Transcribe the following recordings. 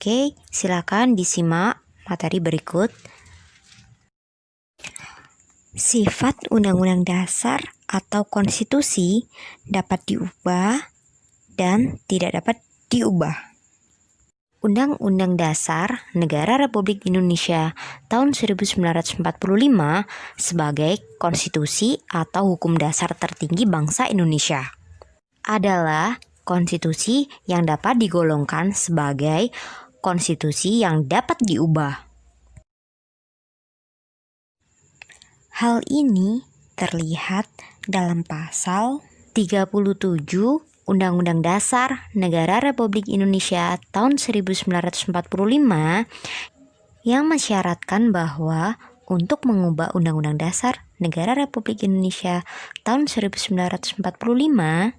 Oke, silakan disimak materi berikut. Sifat Undang-Undang Dasar atau Konstitusi dapat diubah dan tidak dapat diubah. Undang-Undang Dasar Negara Republik Indonesia tahun 1945 sebagai konstitusi atau hukum dasar tertinggi bangsa Indonesia adalah konstitusi yang dapat digolongkan sebagai konstitusi yang dapat diubah. Hal ini terlihat dalam pasal 37 Undang-Undang Dasar Negara Republik Indonesia tahun 1945 yang mensyaratkan bahwa untuk mengubah Undang-Undang Dasar Negara Republik Indonesia tahun 1945,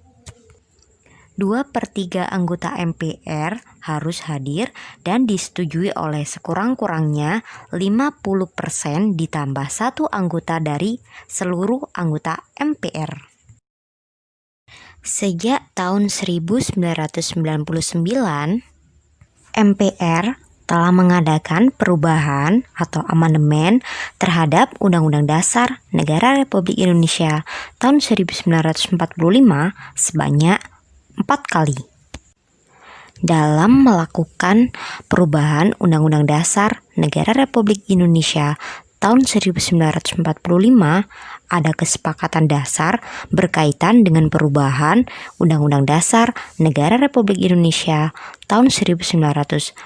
2/3 anggota MPR harus hadir dan disetujui oleh sekurang-kurangnya 50% ditambah 1 anggota dari seluruh anggota MPR. Sejak tahun 1999, MPR telah mengadakan perubahan atau amandemen terhadap Undang-Undang Dasar Negara Republik Indonesia tahun 1945 sebanyak 4 kali. Dalam melakukan perubahan Undang-Undang Dasar Negara Republik Indonesia tahun 1945, ada kesepakatan dasar berkaitan dengan perubahan Undang-Undang Dasar Negara Republik Indonesia tahun 1945.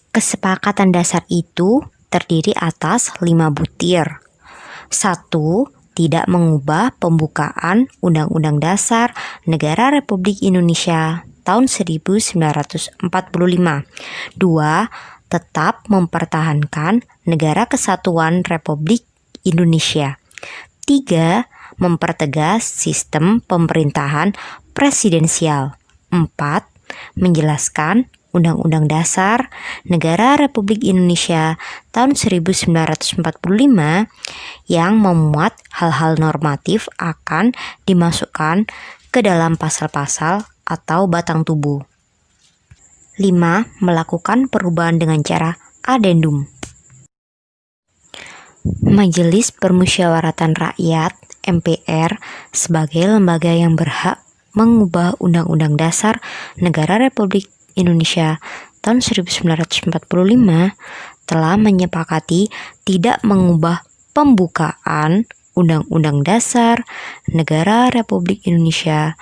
Kesepakatan dasar itu terdiri atas 5 butir. 1. Tidak mengubah pembukaan Undang-Undang Dasar Negara Republik Indonesia tahun 1945. 2. Tetap mempertahankan Negara Kesatuan Republik Indonesia. 3. Mempertegas sistem pemerintahan presidensial. 4. Menjelaskan Undang-Undang Dasar Negara Republik Indonesia tahun 1945 yang memuat hal-hal normatif akan dimasukkan ke dalam pasal-pasal atau batang tubuh. 5. Melakukan perubahan dengan cara adendum. Majelis Permusyawaratan Rakyat (MPR) sebagai lembaga yang berhak mengubah Undang-Undang Dasar Negara Republik Indonesia tahun 1945 telah menyepakati tidak mengubah pembukaan Undang-Undang Dasar Negara Republik Indonesia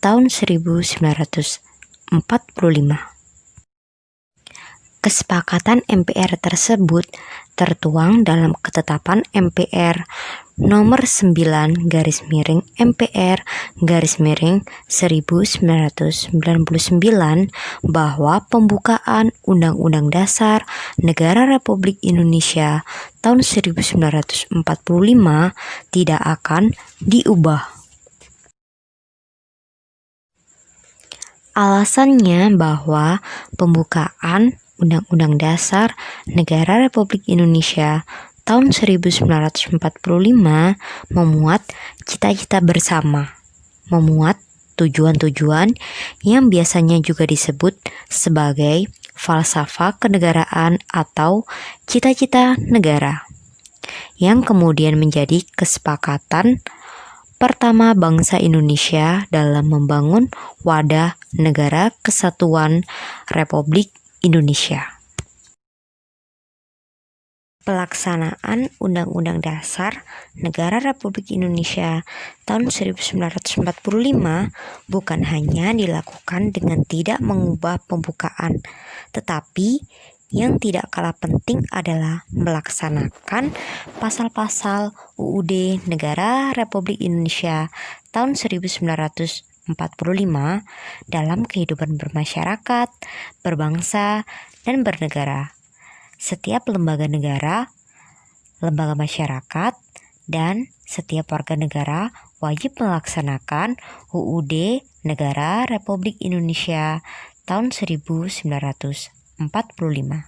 tahun 1945. Kesepakatan MPR tersebut tertuang dalam Ketetapan MPR Nomor 9/MPR/1999 bahwa pembukaan Undang-Undang Dasar Negara Republik Indonesia tahun 1945 tidak akan diubah. Alasannya bahwa pembukaan Undang-Undang Dasar Negara Republik Indonesia tahun 1945 memuat cita-cita bersama, memuat tujuan-tujuan yang biasanya juga disebut sebagai falsafah kenegaraan atau cita-cita negara, yang kemudian menjadi kesepakatan pertama bangsa Indonesia dalam membangun wadah Negara Kesatuan Republik Indonesia. Pelaksanaan Undang-Undang Dasar Negara Republik Indonesia tahun 1945 bukan hanya dilakukan dengan tidak mengubah pembukaan, tetapi yang tidak kalah penting adalah melaksanakan pasal-pasal UUD Negara Republik Indonesia tahun 1945 dalam kehidupan bermasyarakat, berbangsa, dan bernegara. Setiap lembaga negara, lembaga masyarakat, dan setiap warga negara wajib melaksanakan UUD Negara Republik Indonesia tahun 1945.